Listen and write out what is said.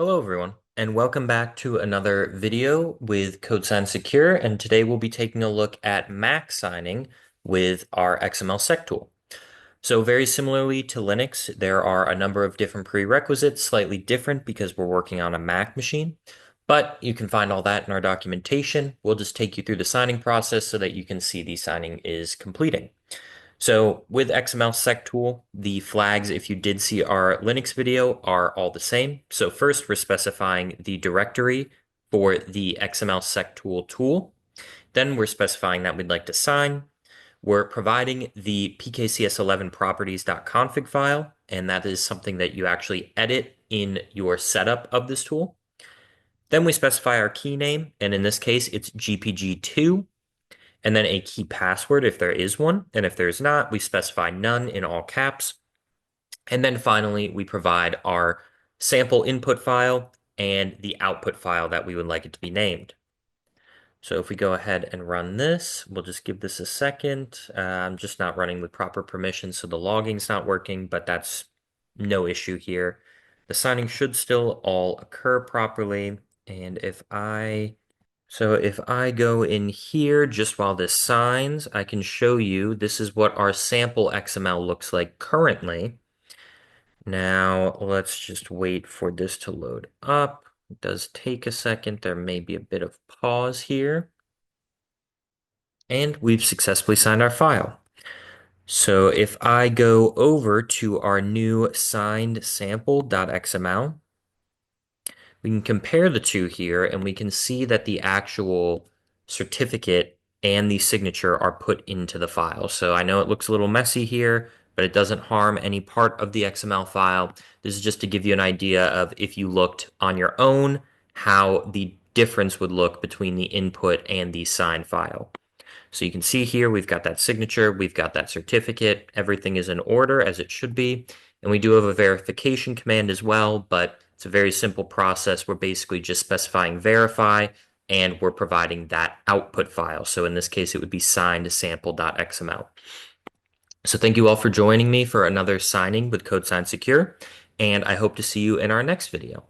Hello everyone, and welcome back to another video with CodeSign Secure, and today we'll be taking a look at Mac signing with our XML Sectool. So very similarly to Linux, there are a number of different prerequisites, slightly different because we're working on a Mac machine, but you can find all that in our documentation. We'll just take you through the signing process so that you can see the signing is completing. So with XML Sectool, the flags, if you did see our Linux video, are all the same. So first, we're specifying the directory for the XML Sectool tool. Then we're specifying that we'd like to sign. We're providing the pkcs11 properties.config file, and that is something that you actually edit in your setup of this tool. Then we specify our key name, and in this case, it's GPG2 and then a key password if there is one. And if there's not, we specify none in all caps. And then finally, we provide our sample input file and the output file that we would like it to be named. So if we go ahead and run this, we'll just give this a second. I'm just not running with proper permissions, so the logging's not working, but that's no issue here. The signing should still all occur properly. And if I go in here just while this signs, I can show you this is what our sample XML looks like currently. Now let's just wait for this to load up. It does take a second. There may be a bit of pause here. And we've successfully signed our file. So if I go over to our new signed sample.xml, we can compare the two here and we can see that the actual certificate and the signature are put into the file. So I know it looks a little messy here, but it doesn't harm any part of the XML file. This is just to give you an idea of if you looked on your own, how the difference would look between the input and the signed file. So you can see here, we've got that signature, we've got that certificate, everything is in order as it should be. And we do have a verification command as well, but it's a very simple process. We're basically just specifying verify, and we're providing that output file. So in this case, it would be signed sample.xml. So thank you all for joining me for another signing with CodeSign Secure, and I hope to see you in our next video.